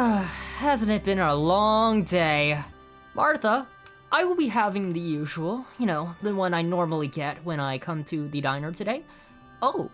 Hasn't it been a long day? Martha, I will be having the usual, the one I normally get when I come to the diner today. Oh,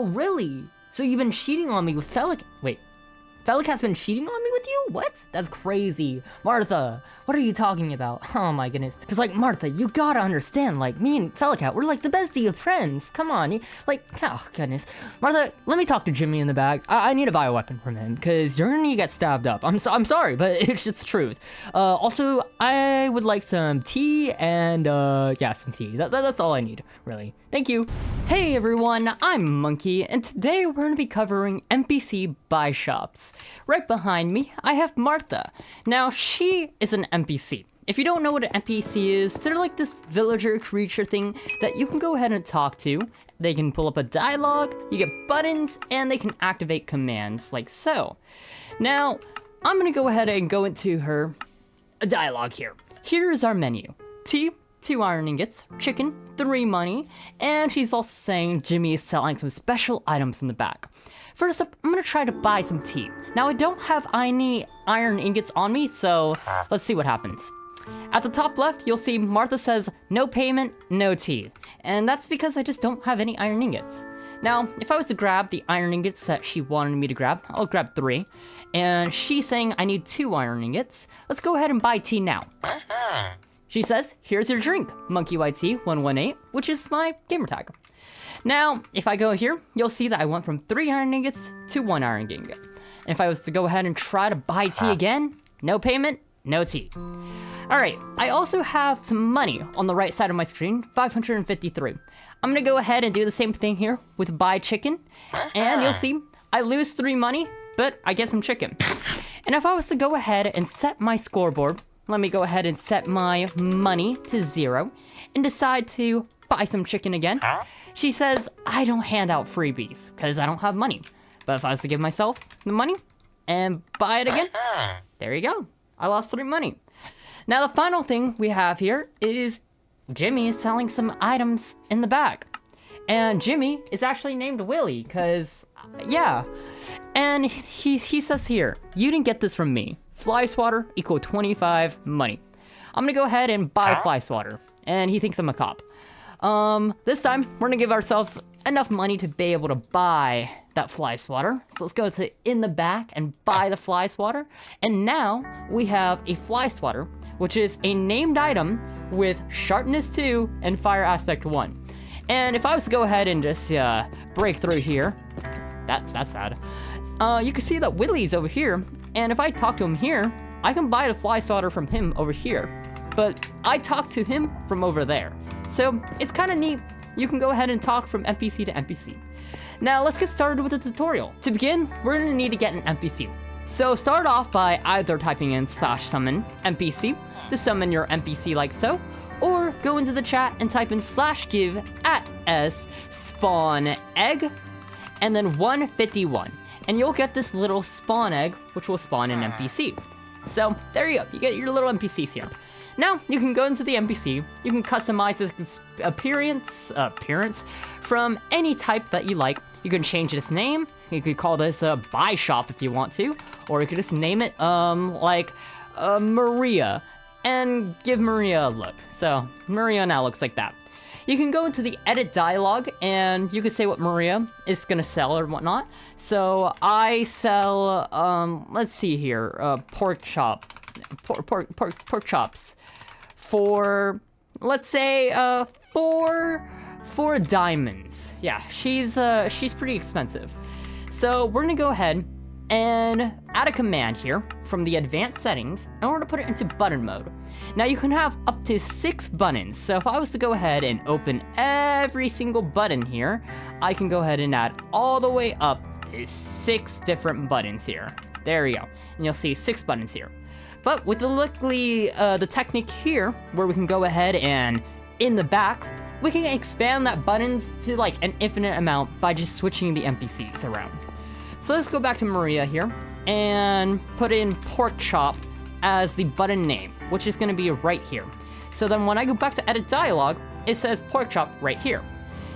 really? So you've been cheating on me with Felicat's been cheating on me with you? What? That's crazy. Martha, what are you talking about? Oh my goodness. Cause Martha, you gotta understand, me and Felicat, we're the bestie of friends. Come on, oh goodness. Martha, let me talk to Jimmy in the back. I need to buy a weapon from him, cause you're gonna get stabbed up. I'm sorry, but it's just the truth. Also, I would like some tea and, some tea. That's all I need, really. Thank you. Hey everyone, I'm Monkey, and today we're gonna be covering NPC buy shops. Right behind me, I have Martha. Now, she is an NPC. If you don't know what an NPC is, they're like this villager creature thing that you can go ahead and talk to. They can pull up a dialogue, you get buttons, and they can activate commands like so. Now, I'm gonna go ahead and go into her dialogue here. Here's our menu. Tea, 2 iron ingots, chicken, 3 money, and she's also saying Jimmy is selling some special items in the back. First up, I'm gonna try to buy some tea. Now I don't have any iron ingots on me, so let's see what happens. At the top left, you'll see Martha says, no payment, no tea. And that's because I just don't have any iron ingots. Now, if I was to grab the iron ingots that she wanted me to grab, I'll grab 3. And she's saying I need 2 iron ingots. Let's go ahead and buy tea now. She says, here's your drink, MonkeyYT118, which is my gamertag. Now, if I go here, you'll see that I went from 3 iron ingots to 1 iron ingot. And if I was to go ahead and try to buy tea again, no payment, no tea. Alright, I also have some money on the right side of my screen, 553. I'm gonna go ahead and do the same thing here with buy chicken. And you'll see, I lose 3 money, but I get some chicken. And if I was to go ahead and set my scoreboard, let me go ahead and set my money to 0 and decide to buy some chicken again. She says, I don't hand out freebies because I don't have money. But if I was to give myself the money and buy it again, there you go. I lost 3 money. Now the final thing we have here is Jimmy is selling some items in the back. And Jimmy is actually named Willie because, yeah. And he says here, you didn't get this from me. Fly swatter equal 25 money. I'm gonna go ahead and buy fly swatter. And he thinks I'm a cop. This time, we're gonna give ourselves enough money to be able to buy that fly swatter. So let's go to in the back and buy the fly swatter. And now we have a fly swatter, which is a named item with sharpness 2 and fire aspect 1. And if I was to go ahead and just break through here, that's sad. You can see that Willie's over here. And if I talk to him here, I can buy the fly swatter from him over here. But I talk to him from over there. So it's kind of neat. You can go ahead and talk from NPC to NPC. Now let's get started with the tutorial. To begin, we're gonna need to get an NPC. So start off by either typing in /summon NPC to summon your NPC like so, or go into the chat and type in /give @s spawn egg and then 151. And you'll get this little spawn egg, which will spawn an NPC. So there you go, you get your little NPCs here. Now, you can go into the NPC, you can customize this appearance from any type that you like. You can change its name, you could call this a buy shop if you want to, or you could just name it, Maria, and give Maria a look. So, Maria now looks like that. You can go into the edit dialogue and you can say what Maria is gonna sell or whatnot. So I sell, let's see here, pork chops for, let's say, 4 diamonds. Yeah, she's pretty expensive. So we're gonna go ahead and add a command here from the advanced settings, and we're gonna put it into button mode. Now you can have up to 6 buttons. So if I was to go ahead and open every single button here, I can go ahead and add all the way up to 6 different buttons here. There you go. And you'll see 6 buttons here. But with the technique here, where we can go ahead and in the back, we can expand that buttons to like an infinite amount by just switching the NPCs around. So let's go back to Maria here and put in pork chop as the button name, which is gonna be right here. So then when I go back to edit dialogue, it says pork chop right here.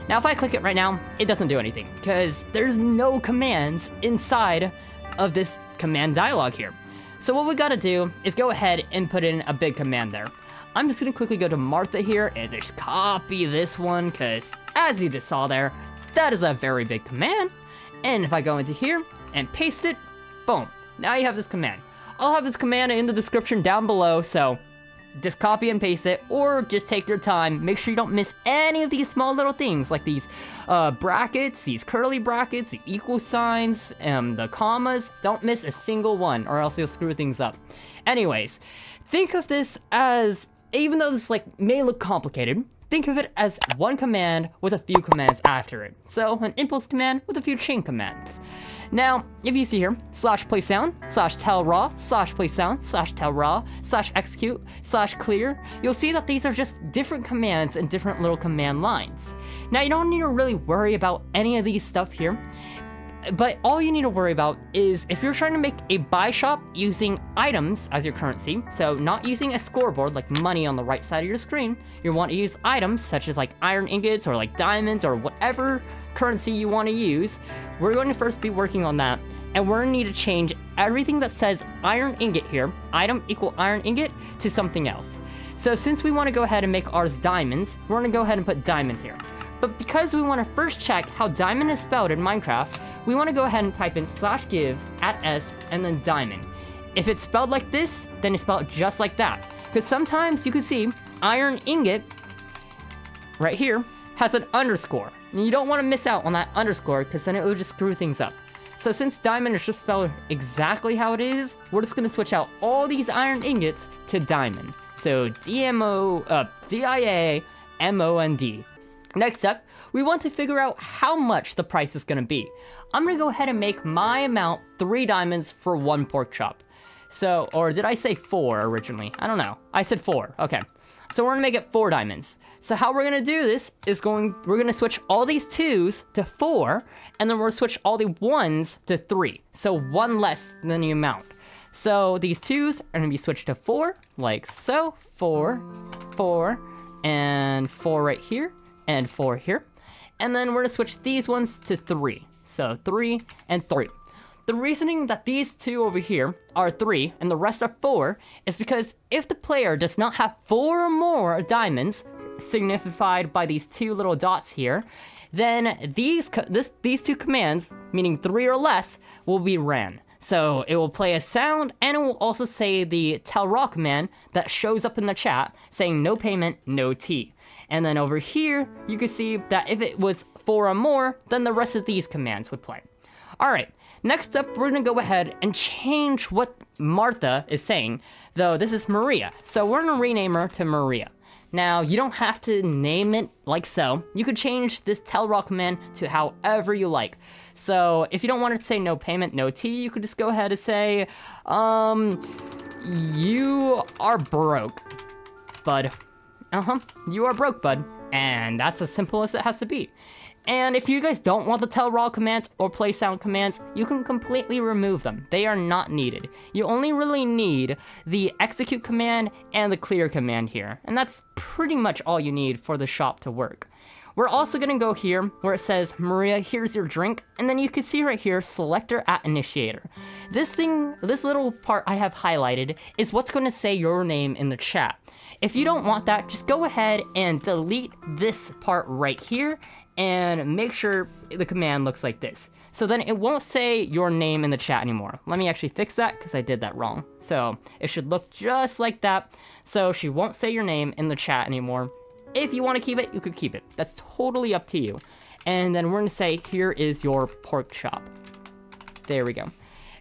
Now if I click it right now, it doesn't do anything because there's no commands inside of this command dialog here. So what we gotta do is go ahead and put in a big command there. I'm just gonna quickly go to eMartha here and just copy this one, because as you just saw there, that is a very big command. And if I go into here and paste it, boom, now you have this command. I'll have this command in the description down below, so just copy and paste it, or just take your time. Make sure you don't miss any of these small little things, like these brackets, these curly brackets, the equal signs, the commas. Don't miss a single one, or else you'll screw things up. Anyways, think of this as, even though this may look complicated, think of it as one command with a few commands after it. So an impulse command with a few chain commands. Now, if you see here, /playsound, /tellraw, /playsound, /tellraw, /execute, /clear, you'll see that these are just different commands in different little command lines. Now, you don't need to really worry about any of these stuff here, but all you need to worry about is if you're trying to make a buy shop using items as your currency, so not using a scoreboard like money on the right side of your screen, you want to use items such as like iron ingots or like diamonds or whatever currency you want to use. We're going to first be working on that, and we're going to need to change everything that says iron ingot here, item equal iron ingot, to something else. So since we want to go ahead and make ours diamonds, we're going to go ahead and put diamond here. But because we want to first check how diamond is spelled in Minecraft, we want to go ahead and type in /give @s and then diamond. If it's spelled like this, then it's spelled just like that. Because sometimes you can see iron ingot right here has an underscore. And you don't want to miss out on that underscore, because then it will just screw things up. So since diamond is just spelled exactly how it is, we're just going to switch out all these iron ingots to diamond. So DIAMOND. Next up, we want to figure out how much the price is going to be. I'm going to go ahead and make my amount 3 diamonds for 1 pork chop. So, or did I say 4 originally? I don't know. I said 4. Okay. So we're going to make it 4 diamonds. So how we're going to do this is we're going to switch all these 2s to 4, and then we're going to switch all the 1s to 3. So 1 less than the amount. So these 2s are going to be switched to 4, like so. 4, 4, and 4 right here. And 4 here, and then we're gonna switch these ones to 3. So 3 and 3. The reasoning that these 2 over here are 3 and the rest are 4 is because if the player does not have 4 or more diamonds, signified by these 2 little dots here, then these 2 commands, meaning 3 or less, will be ran. So it will play a sound, and it will also say the tellraw command that shows up in the chat saying no payment, no tea. And then over here, you can see that if it was 4 or more, then the rest of these commands would play. All right, next up, we're gonna go ahead and change what eMartha is saying, though this is Maria. So we're gonna rename her to Maria. Now, you don't have to name it like so. You could change this tellraw command to however you like. So if you don't want it to say no payment, no tea, you could just go ahead and say, you are broke, bud. You are broke, bud. And that's as simple as it has to be. And if you guys don't want the tellraw commands or playsound commands, you can completely remove them. They are not needed. You only really need the execute command and the clear command here. And that's pretty much all you need for the shop to work. We're also gonna go here where it says, Maria, here's your drink. And then you can see right here, selector @initiator. This little part I have highlighted is what's gonna say your name in the chat. If you don't want that, just go ahead and delete this part right here and make sure the command looks like this. So then it won't say your name in the chat anymore. Let me actually fix that because I did that wrong. So it should look just like that. So she won't say your name in the chat anymore. If you want to keep it, you could keep it. That's totally up to you. And then we're going to say, here is your pork chop. There we go.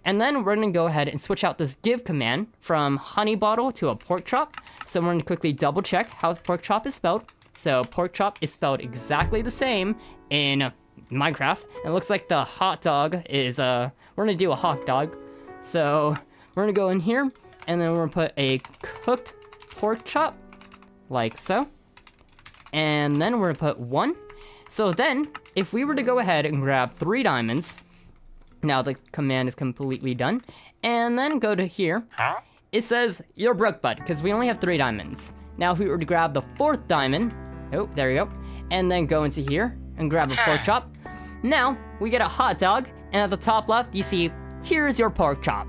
And then we're going to go ahead and switch out this give command from honey bottle to a pork chop. So we're going to quickly double check how pork chop is spelled. So pork chop is spelled exactly the same in Minecraft. It looks like the hot dog is, we're going to do a hot dog. So we're going to go in here, and then we're going to put a cooked pork chop, like so. And then we're going to put 1. So then, if we were to go ahead and grab 3 diamonds, now the command is completely done, and then go to here, it says, you're broke, bud, because we only have 3 diamonds. Now, if we were to grab the 4th diamond, oh, there we go, and then go into here and grab a pork chop, now we get a hot dog, and at the top left, you see here's your pork chop.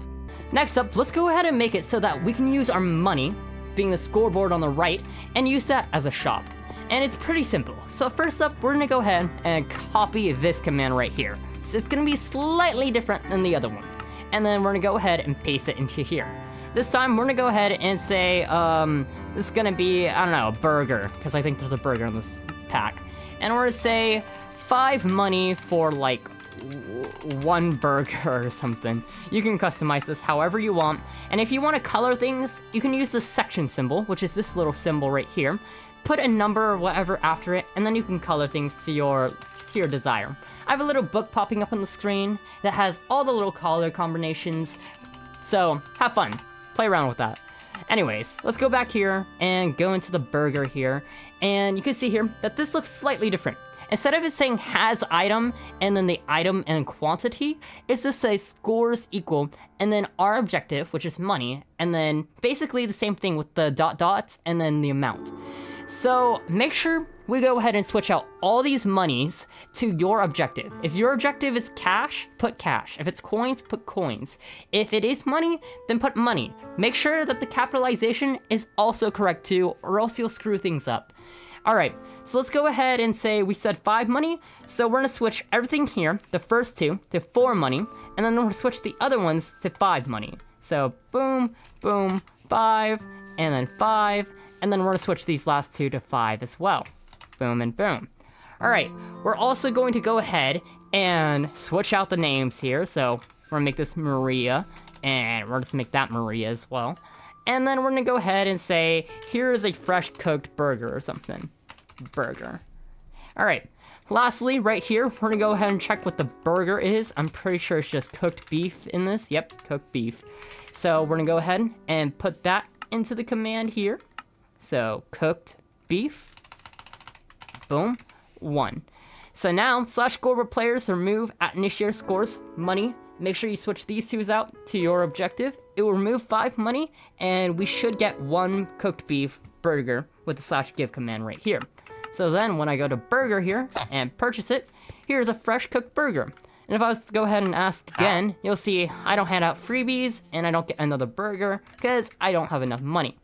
Next up, let's go ahead and make it so that we can use our money, being the scoreboard on the right, and use that as a shop. And it's pretty simple. So first up, we're gonna go ahead and copy this command right here. So it's gonna be slightly different than the other one. And then we're gonna go ahead and paste it into here. This time, we're gonna go ahead and say, this is gonna be, I don't know, a burger, because I think there's a burger in this pack. And we're gonna say 5 money for like 1 burger or something. You can customize this however you want. And if you want to color things, you can use the section symbol, which is this little symbol right here. Put a number or whatever after it, and then you can color things to your desire. I have a little book popping up on the screen that has all the little color combinations. So have fun, play around with that. Anyways, let's go back here and go into the burger here. And you can see here that this looks slightly different. Instead of it saying has item and then the item and quantity, it's just say scores equal and then our objective, which is money, and then basically the same thing with the dots and then the amount. So make sure we go ahead and switch out all these monies to your objective. If your objective is cash, put cash. If it's coins, put coins. If it is money, then put money. Make sure that the capitalization is also correct too, or else you'll screw things up. All right, so let's go ahead and say we said 5 money. So we're gonna switch everything here, the first 2, to 4 money, and then we're gonna switch the other ones to 5 money. So boom, boom, 5, and then 5, and then we're gonna switch these last 2 to 5 as well. Boom and boom. All right, we're also going to go ahead and switch out the names here. So we're gonna make this Maria, and we're just make that Maria as well. And then we're gonna go ahead and say, here is a fresh cooked burger or something. Burger. All right, lastly, right here, we're gonna go ahead and check what the burger is. I'm pretty sure it's just cooked beef in this. Yep, cooked beef. So we're gonna go ahead and put that into the command here. So cooked beef, boom, 1. So now, /scoreboard players remove @initiator scores, money. Make sure you switch these 2's out to your objective. It will remove 5 money, and we should get 1 cooked beef burger with the /give command right here. So then when I go to burger here and purchase it, here's a fresh cooked burger. And if I was to go ahead and ask again, you'll see I don't hand out freebies and I don't get another burger because I don't have enough money.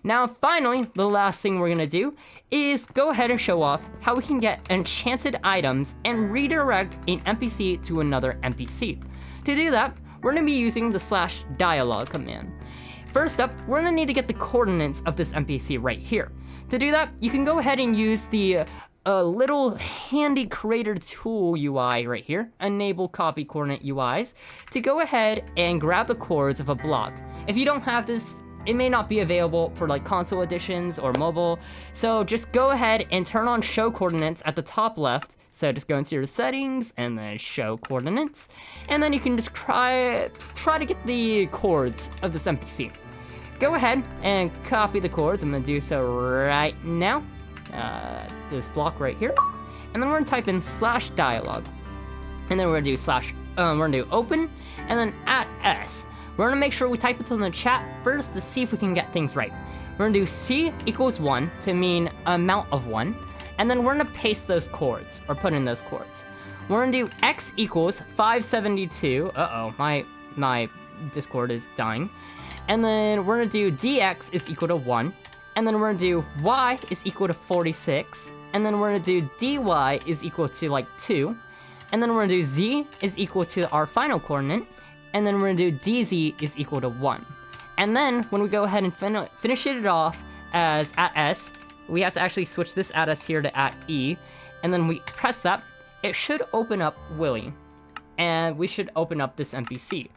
Now, finally, the last thing we're gonna do is go ahead and show off how we can get enchanted items and redirect an NPC to another NPC. To do that, we're gonna be using the /dialogue command. First up, we're gonna need to get the coordinates of this NPC right here. To do that, you can go ahead and use the little handy creator tool UI right here, enable copy coordinate UIs, to go ahead and grab the chords of a block. If you don't have this, it may not be available for like console editions or mobile. So just go ahead and turn on show coordinates at the top left. So just go into your settings and then show coordinates. And then you can just try to get the chords of this NPC. Go ahead and copy the chords. I'm gonna do so right now. This block right here. And then we're gonna type in /dialogue. And then we're gonna do we're gonna do open and then @s. We're gonna make sure we type it in the chat first to see if we can get things right. We're gonna do C equals 1 to mean amount of 1, and then we're gonna paste those chords, or put in those chords. We're gonna do X equals 572, my Discord is dying. And then we're gonna do DX is equal to 1, and then we're gonna do Y is equal to 46, and then we're gonna do DY is equal to like 2, and then we're gonna do Z is equal to our final coordinate, and then we're gonna do DZ is equal to 1. And then when we go ahead and finish it off as @s, we have to actually switch this @s here to @e, and then we press that, it should open up Willy, and we should open up this NPC.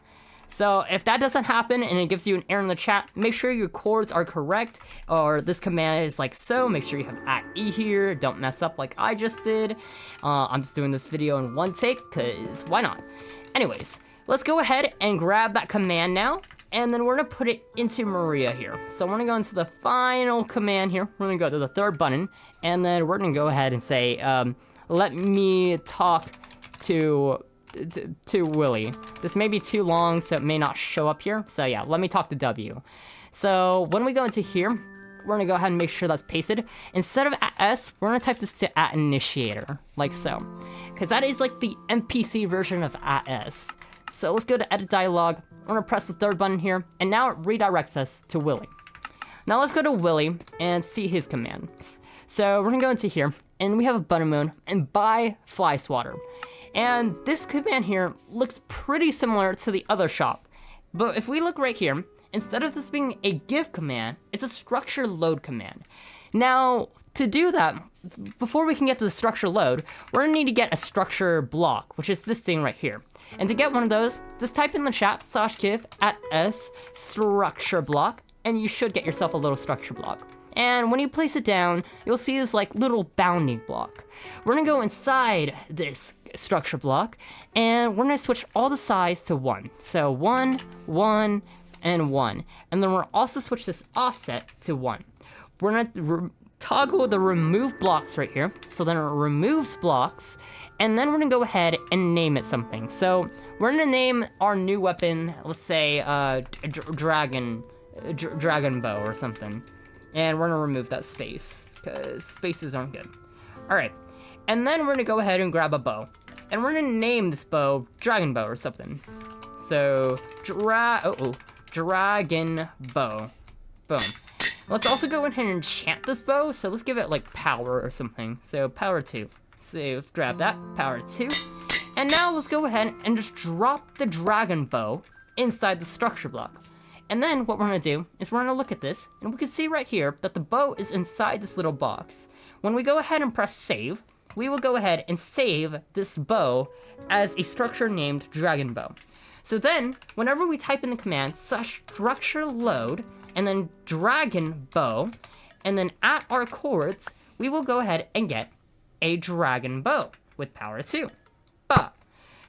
So if that doesn't happen and it gives you an error in the chat, make sure your chords are correct, or this command is like so. Make sure you have @e here, don't mess up like I just did. I'm just doing this video in one take, cause why not? Anyways, let's go ahead and grab that command now, and then we're gonna put it into Maria here. So we're gonna go into the final command here. We're gonna go to the 3rd button, and then we're gonna go ahead and say, let me talk to Willy. This may be too long, so it may not show up here. So yeah, let me talk to W. So when we go into here, we're gonna go ahead and make sure that's pasted. Instead of @s, we're gonna type this to @initiator, like so. Because that is like the NPC version of @s. So let's go to edit dialog. I'm gonna press the third button here, and now it redirects us to Willy. Now let's go to Willy and see his commands. So we're gonna go into here, and we have a button mode and buy fly swatter. And this command here looks pretty similar to the other shop. But if we look right here, instead of this being a give command, it's a structure load command. Now, to do that, before we can get to the structure load, we're gonna need to get a structure block, which is this thing right here. And to get one of those, just type in the chat /give @s structure block, and you should get yourself a little structure block. And when you place it down, you'll see this like little bounding block. We're gonna go inside this structure block, and we're gonna switch all the size to 1. So 1, 1, and 1. And then we'll also switch this offset to 1. We're gonna toggle the remove blocks right here. So then it removes blocks, and then we're gonna go ahead and name it something. So we're gonna name our new weapon, let's say dragon bow or something. And we're gonna remove that space, because spaces aren't good. All right, and then we're gonna go ahead and grab a bow. And we're gonna name this bow Dragon Bow or something. So, Dragon Bow. Boom. Let's also go ahead and enchant this bow, so let's give it like power or something. So, power 2. So, let's grab that, power 2. And now let's go ahead and just drop the Dragon Bow inside the structure block. And then what we're gonna do is we're gonna look at this, and we can see right here that the bow is inside this little box. When we go ahead and press save, we will go ahead and save this bow as a structure named Dragon Bow. So then, whenever we type in the command /structure load, and then Dragon Bow, and then at our chords, we will go ahead and get a Dragon Bow with power 2. Bah.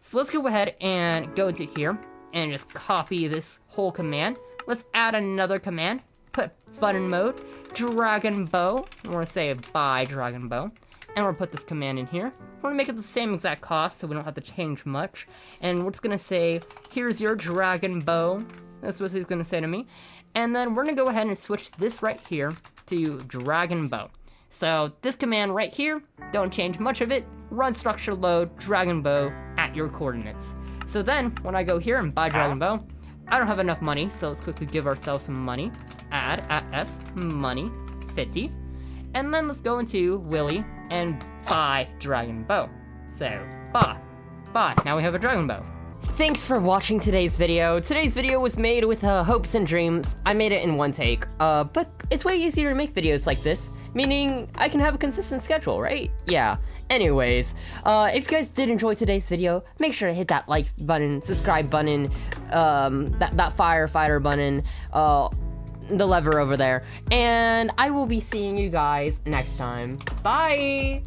So let's go ahead and go into here, and just copy this whole command. Let's add another command, put button mode, Dragon Bow. We're gonna say buy Dragon Bow. And we'll put this command in here. We're gonna make it the same exact cost so we don't have to change much. And we're just gonna say, here's your Dragon Bow. That's what he's gonna say to me. And then we're gonna go ahead and switch this right here to Dragon Bow. So this command right here, don't change much of it. Run structure load Dragon Bow at your coordinates. So then when I go here and buy Dragon Bow, I don't have enough money, so let's quickly give ourselves some money. Add @s money 50. And then let's go into Willy and buy Dragon Bow. So, buy. Now we have a Dragon Bow. Thanks for watching today's video. Today's video was made with hopes and dreams. I made it in one take, but it's way easier to make videos like this, meaning I can have a consistent schedule, right? Yeah. Anyways, if you guys did enjoy today's video, make sure to hit that like button, subscribe button, that firefighter button, the lever over there, and I will be seeing you guys next time. Bye!